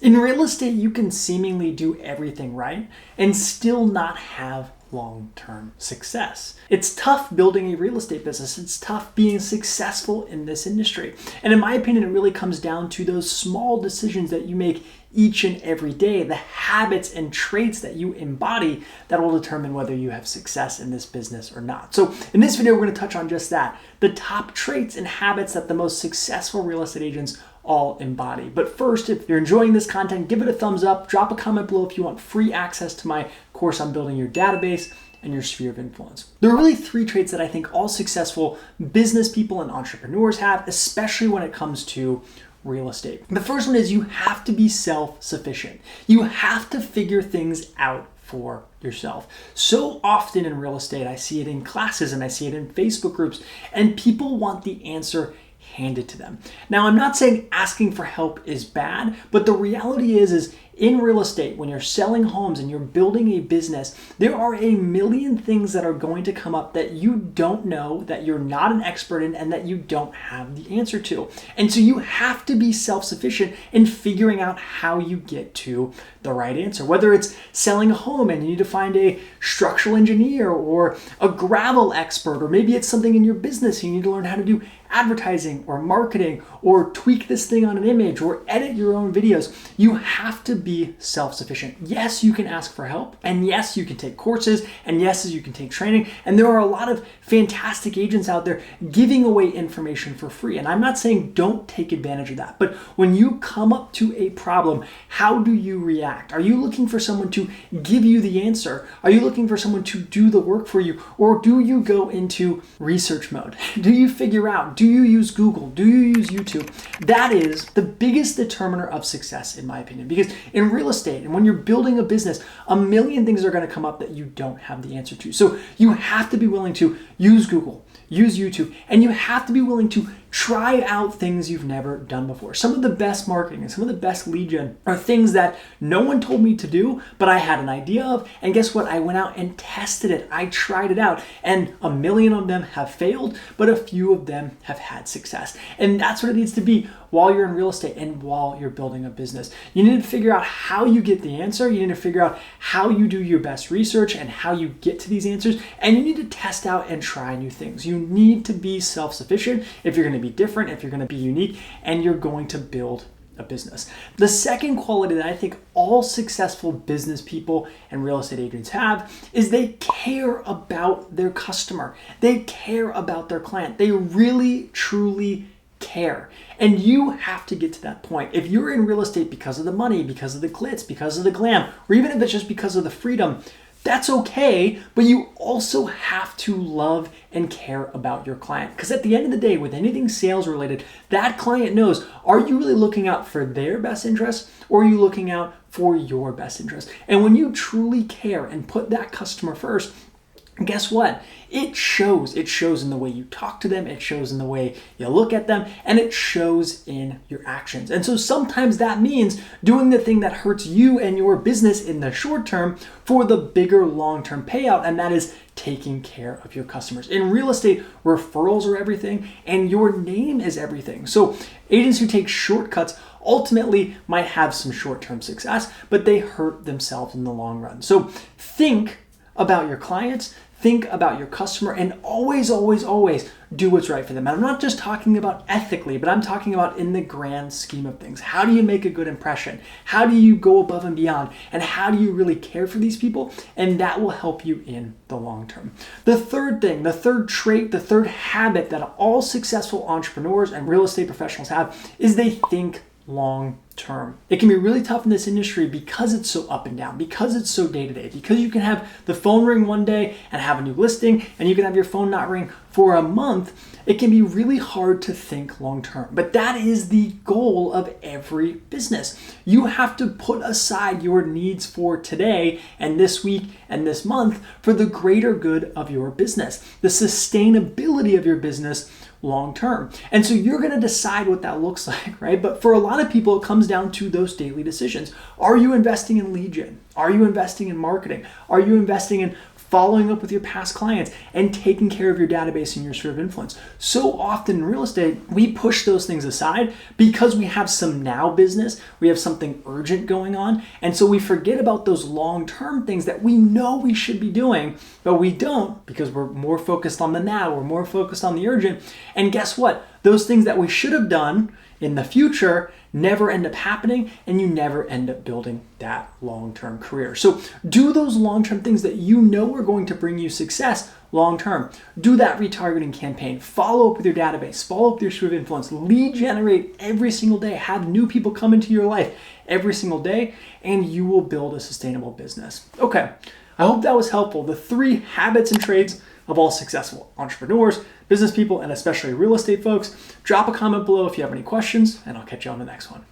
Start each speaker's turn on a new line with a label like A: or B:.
A: In real estate, you can seemingly do everything right and still not have long-term success. It's tough building a real estate business. It's tough being successful in this industry. And in my opinion, it really comes down to those small decisions that you make each and every day, the habits and traits that you embody that will determine whether you have success in this business or not. So in this video, we're going to touch on just that, the top traits and habits that the most successful real estate agents all embody. But first, if you're enjoying this content, give it a thumbs up, drop a comment below if you want free access to my course on building your database and your sphere of influence. There are really three traits that I think all successful business people and entrepreneurs have, especially when it comes to real estate. The first one is you have to be self-sufficient. You have to figure things out for yourself. So often in real estate, I see it in classes and I see it in Facebook groups, and people want the answer handed to them. Now, I'm not saying asking for help is bad, but the reality is in real estate, when you're selling homes and you're building a business, there are a million things that are going to come up that you don't know, that you're not an expert in, and that you don't have the answer to. And so you have to be self-sufficient in figuring out how you get to the right answer. Whether it's selling a home and you need to find a structural engineer or a gravel expert, or maybe it's something in your business you need to learn how to do advertising or marketing or tweak this thing on an image or edit your own videos. You have to be self-sufficient. Yes, you can ask for help, and yes, you can take courses, and yes, you can take training, and there are a lot of fantastic agents out there giving away information for free. And I'm not saying don't take advantage of that, but when you come up to a problem, how do you react? Are you looking for someone to give you the answer? Are you looking for someone to do the work for you? Or do you go into research mode? Do you figure out? Do you use Google? Do you use YouTube? That is the biggest determiner of success, in my opinion, because in real estate and when you're building a business, a million things are going to come up that you don't have the answer to. So you have to be willing to use Google, use YouTube, and you have to be willing to try out things you've never done before. Some of the best marketing and some of the best lead gen are things that no one told me to do, but I had an idea of, and guess what? I went out and tested it. I tried it out, and a million of them have failed, but a few of them have had success. And that's what it needs to be while you're in real estate and while you're building a business. You need to figure out how you get the answer. You need to figure out how you do your best research and how you get to these answers. And you need to test out and try new things. You need to be self-sufficient if you're going to be different, if you're going to be unique, and you're going to build a business. The second quality that I think all successful business people and real estate agents have is they care about their customer. They care about their client. They really, truly care. And you have to get to that point. If you're in real estate because of the money, because of the glitz, because of the glam, or even if it's just because of the freedom, that's okay, but you also have to love and care about your client. Because at the end of the day, with anything sales related, that client knows, are you really looking out for their best interest, or are you looking out for your best interest? And when you truly care and put that customer first, guess what? It shows. It shows in the way you talk to them, it shows in the way you look at them, and it shows in your actions. And so sometimes that means doing the thing that hurts you and your business in the short term for the bigger long-term payout, and that is taking care of your customers. In real estate, referrals are everything, and your name is everything. So agents who take shortcuts ultimately might have some short-term success, but they hurt themselves in the long run. So think about your clients, think about your customer, and always, always, always do what's right for them. And I'm not just talking about ethically, but I'm talking about in the grand scheme of things. How do you make a good impression? How do you go above and beyond? And how do you really care for these people? And that will help you in the long term. The third thing, the third trait, the third habit that all successful entrepreneurs and real estate professionals have is they think long term. It can be really tough in this industry because it's so up and down, because it's so day to day, because you can have the phone ring one day and have a new listing, and you can have your phone not ring for a month. It can be really hard to think long term, but that is the goal of every business. You have to put aside your needs for today and this week and this month for the greater good of your business, the sustainability of your business long term. And so you're going to decide what that looks like, right? But for a lot of people, it comes down to those daily decisions. Are you investing in lead gen? Are you investing in marketing? Are you investing in following up with your past clients, and taking care of your database and your sphere of influence. So often in real estate, we push those things aside because we have some now business, we have something urgent going on, and so we forget about those long-term things that we know we should be doing, but we don't because we're more focused on the now, we're more focused on the urgent, and guess what? Those things that we should have done in the future never end up happening, and you never end up building that long-term career. So do those long-term things that you know are going to bring you success long-term. Do that retargeting campaign. Follow up with your database. Follow up with your sphere of influence. Lead generate every single day. Have new people come into your life every single day, and you will build a sustainable business. Okay, I hope that was helpful. The 3 habits and traits of all successful entrepreneurs, business people, and especially real estate folks. Drop a comment below if you have any questions, and I'll catch you on the next one.